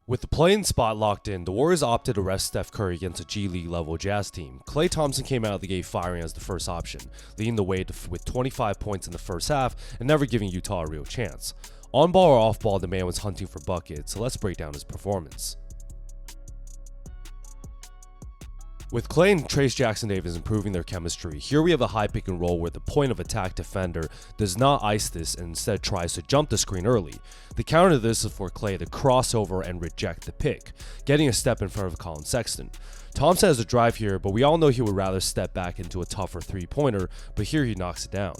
With the play-in spot locked in, the Warriors opted to rest Steph Curry against a G League level Jazz team. Klay Thompson came out of the gate firing as the first option, leading the way with 25 points in the first half and never giving Utah a real chance. On ball or off ball, the man was hunting for buckets, so let's break down his performance. With Klay and Jackson-Davis improving their chemistry, here we have a high pick and roll where the point of attack defender does not ice this and instead tries to jump the screen early. The counter to this is for Klay to cross over and reject the pick, getting a step in front of Collin Sexton. Thompson has a drive here, but we all know he would rather step back into a tougher three-pointer, but here he knocks it down.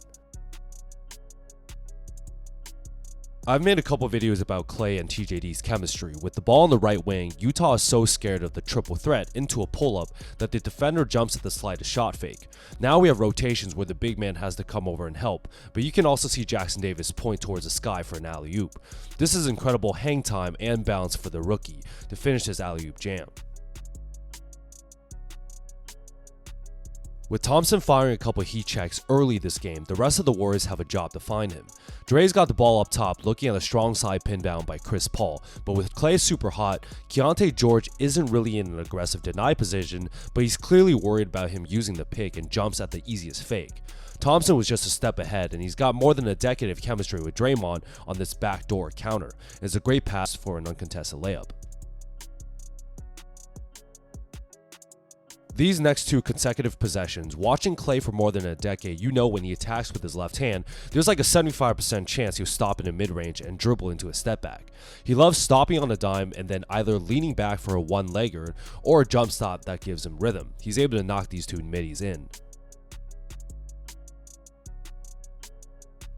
I've made a couple videos about Klay and TJD's chemistry. With the ball on the right wing, Utah is so scared of the triple threat into a pull-up that the defender jumps at the slightest shot fake. Now we have rotations where the big man has to come over and help, but you can also see Jackson-Davis point towards the sky for an alley-oop. This is incredible hang time and balance for the rookie to finish his alley-oop jam. With Thompson firing a couple heat checks early this game, the rest of the Warriors have a job to find him. Dre's got the ball up top looking at a strong side pin down by Chris Paul, but with Klay super hot, Keyonte George isn't really in an aggressive deny position, but he's clearly worried about him using the pick and jumps at the easiest fake. Thompson was just a step ahead, and he's got more than a decade of chemistry with Draymond on this backdoor counter. It's a great pass for an uncontested layup. These next two consecutive possessions, watching Klay for more than a decade, you know when he attacks with his left hand, there's like a 75% chance he'll stop in a mid-range and dribble into a step back. He loves stopping on a dime and then either leaning back for a one-legger or a jump stop that gives him rhythm. He's able to knock these two middies in.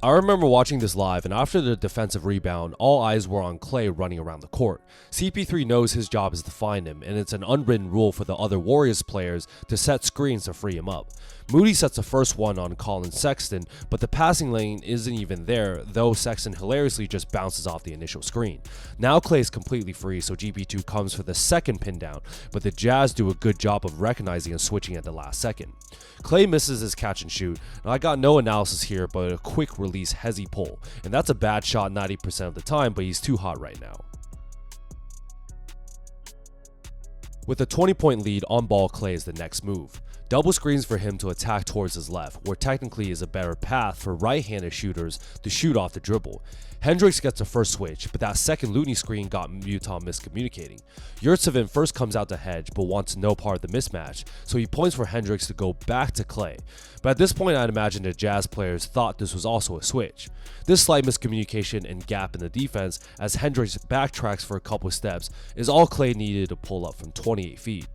I remember watching this live, and after the defensive rebound, all eyes were on Klay running around the court. CP3 knows his job is to find him, and it's an unwritten rule for the other Warriors players to set screens to free him up. Moody sets the first one on Collin Sexton, but the passing lane isn't even there, though Sexton hilariously just bounces off the initial screen. Now Klay is completely free, so GP2 comes for the second pin down, but the Jazz do a good job of recognizing and switching at the last second. Klay misses his catch and shoot. Now, I got no analysis here, but a quick release hezzy pull, and that's a bad shot 90% of the time, but he's too hot right now. With a 20-point lead, on ball Klay is the next move. Double screens for him to attack towards his left, where technically is a better path for right-handed shooters to shoot off the dribble. Hendricks gets the first switch, but that second Looney screen got Utah miscommunicating. Yurtseven first comes out to hedge, but wants no part of the mismatch, so he points for Hendricks to go back to Klay. But at this point, I'd imagine the Jazz players thought this was also a switch. This slight miscommunication and gap in the defense, as Hendricks backtracks for a couple steps, is all Klay needed to pull up from 28 feet.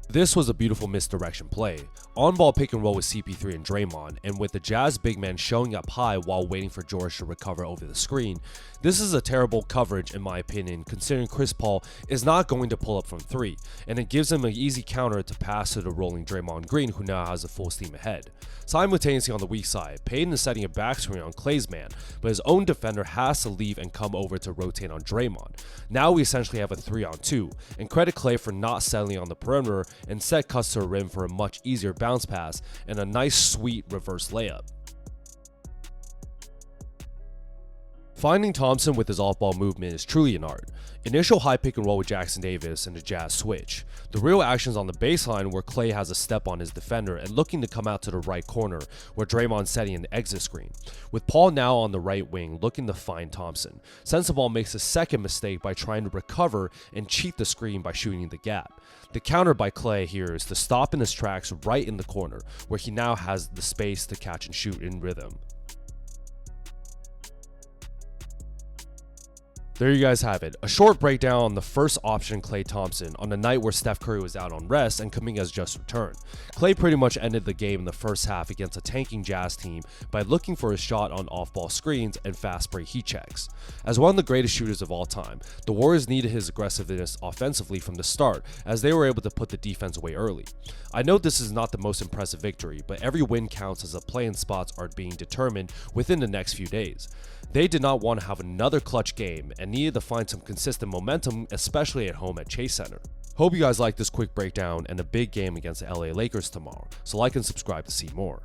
This was a beautiful misdirection play. On-ball pick and roll with CP3 and Draymond, and with the Jazz big man showing up high while waiting for George to recover over the screen. This is a terrible coverage in my opinion, considering Chris Paul is not going to pull up from 3, and it gives him an easy counter to pass to the rolling Draymond Green, who now has a full steam ahead. Simultaneously on the weak side, Payton is setting a back screen on Klay's man, but his own defender has to leave and come over to rotate on Draymond. Now we essentially have a 3-on-2, and credit Klay for not settling on the perimeter, instead cuts to the rim for a much easier bounce pass and a nice sweet reverse layup. Finding Thompson with his off-ball movement is truly an art. Initial high pick and roll with Jackson-Davis and the Jazz switch. The real action is on the baseline where Klay has a step on his defender and looking to come out to the right corner where Draymond's setting an exit screen. With Paul now on the right wing looking to find Thompson, Sensabaugh makes a second mistake by trying to recover and cheat the screen by shooting the gap. The counter by Klay here is to stop in his tracks right in the corner where he now has the space to catch and shoot in rhythm. There you guys have it, a short breakdown on the first option Klay Thompson on the night where Steph Curry was out on rest and Kuminga's just returned. Klay pretty much ended the game in the first half against a tanking Jazz team by looking for a shot on off-ball screens and fast break heat checks. As one of the greatest shooters of all time, the Warriors needed his aggressiveness offensively from the start as they were able to put the defense away early. I know this is not the most impressive victory, but every win counts as the play-in spots are being determined within the next few days. They did not want to have another clutch game and needed to find some consistent momentum, especially at home at Chase Center. Hope you guys liked this quick breakdown and the big game against the LA Lakers tomorrow, so like and subscribe to see more.